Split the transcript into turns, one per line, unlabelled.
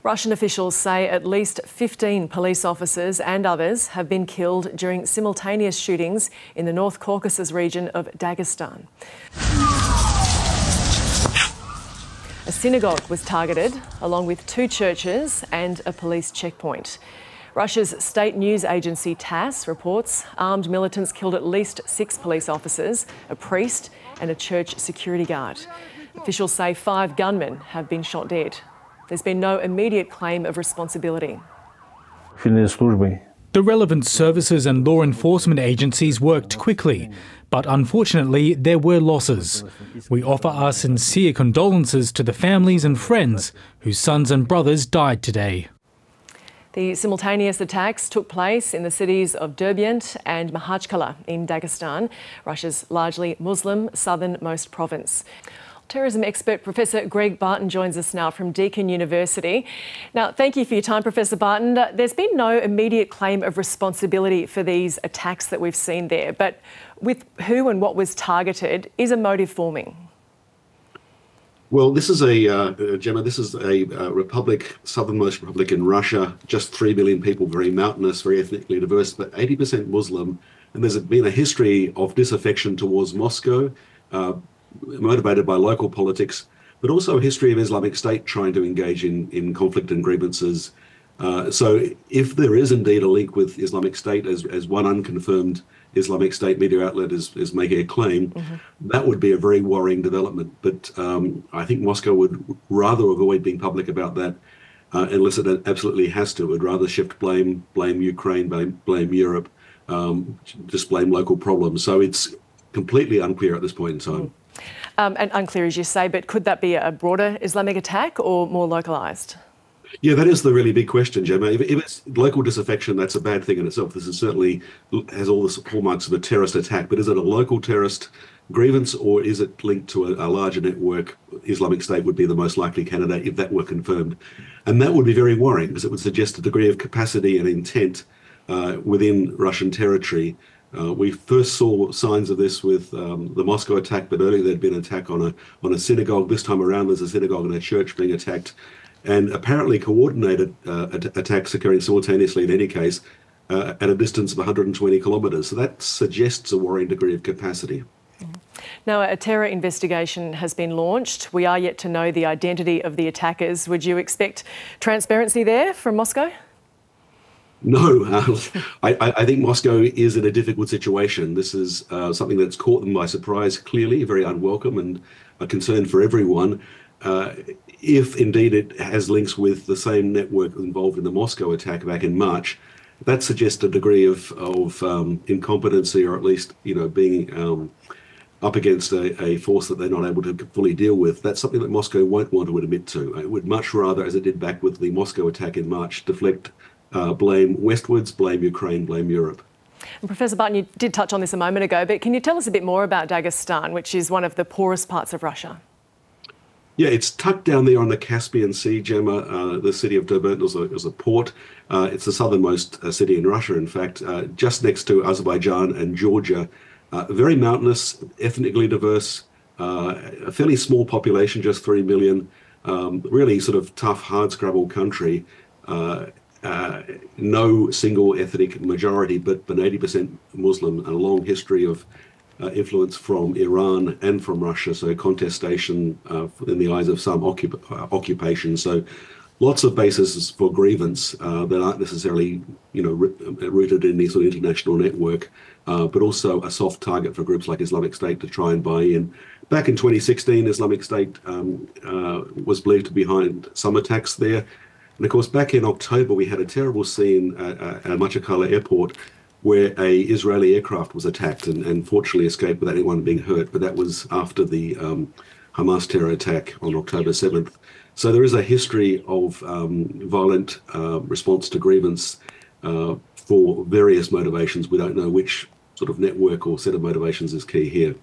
Russian officials say at least 15 police officers and others have been killed during simultaneous shootings in the North Caucasus region of Dagestan. A synagogue was targeted, along with 2 churches and a police checkpoint. Russia's state news agency TASS reports armed militants killed at least 6 police officers, a priest and a church security guard. Officials say 5 gunmen have been shot dead. There's been no immediate claim of responsibility.
The relevant services and law enforcement agencies worked quickly, but unfortunately there were losses. We offer our sincere condolences to the families and friends whose sons and brothers died today.
The simultaneous attacks took place in the cities of Derbent and Makhachkala in Dagestan, Russia's largely Muslim southernmost province. Terrorism expert Professor Greg Barton joins us now from Deakin University. Now, thank you for your time, Professor Barton. There's been no immediate claim of responsibility for these attacks that we've seen there, but with who and what was targeted, is a motive forming?
Well, this is Gemma, this is a republic, southernmost republic in Russia, just 3 million people, very mountainous, very ethnically diverse, but 80% Muslim. And there's been a history of disaffection towards Moscow, motivated by local politics, but also a history of Islamic State trying to engage in conflict and grievances. So if there is indeed a link with Islamic State, as one unconfirmed Islamic State media outlet is making a claim, that would be a very worrying development. But I think Moscow would rather avoid being public about that unless it absolutely has to. It would rather shift blame Ukraine, blame Europe, just blame local problems. So it's completely unclear at this point in time.
And unclear, as you say, but could that be a broader Islamic attack or more localised?
Yeah, that is the really big question, Gemma. If it's local disaffection, that's a bad thing in itself. This is certainly has all the hallmarks of a terrorist attack, but is it a local terrorist grievance or is it linked to a larger network? Islamic State would be the most likely candidate if that were confirmed. And that would be very worrying because it would suggest a degree of capacity and intent within Russian territory. We first saw signs of this with the Moscow attack, but earlier there'd been an attack on a synagogue. This time around, there's a synagogue and a church being attacked, and apparently coordinated attacks occurring simultaneously in any case at a distance of 120 kilometres. So that suggests a worrying degree of capacity.
Now, a terror investigation has been launched. We are yet to know the identity of the attackers. Would you expect transparency there from Moscow?
No, I think Moscow is in a difficult situation. This is something that's caught them by surprise, clearly, very unwelcome and a concern for everyone. If indeed it has links with the same network involved in the Moscow attack back in March, that suggests a degree of incompetency, or at least, being up against a force that they're not able to fully deal with. That's something that Moscow won't want to admit to. It would much rather, as it did back with the Moscow attack in March, deflect blame westwards, blame Ukraine, blame Europe.
And Professor Barton, you did touch on this a moment ago, but can you tell us a bit more about Dagestan, which is one of the poorest parts of Russia?
Yeah, it's tucked down there on the Caspian Sea, Gemma. The city of Derbent is a port. It's the southernmost city in Russia, in fact, just next to Azerbaijan and Georgia. Very mountainous, ethnically diverse, a fairly small population, just 3 million. Really sort of tough, hardscrabble country. No single ethnic majority, but 80% Muslim, and a long history of influence from Iran and from Russia, so contestation in the eyes of some occupation. So lots of bases for grievance that aren't necessarily, rooted in any sort of international network, but also a soft target for groups like Islamic State to try and buy in. Back in 2016, Islamic State was believed to be behind some attacks there. And of course, back in October, we had a terrible scene at Makhachkala airport where a Israeli aircraft was attacked and fortunately escaped without anyone being hurt. But that was after the Hamas terror attack on October 7th. So there is a history of violent response to grievance for various motivations. We don't know which sort of network or set of motivations is key here.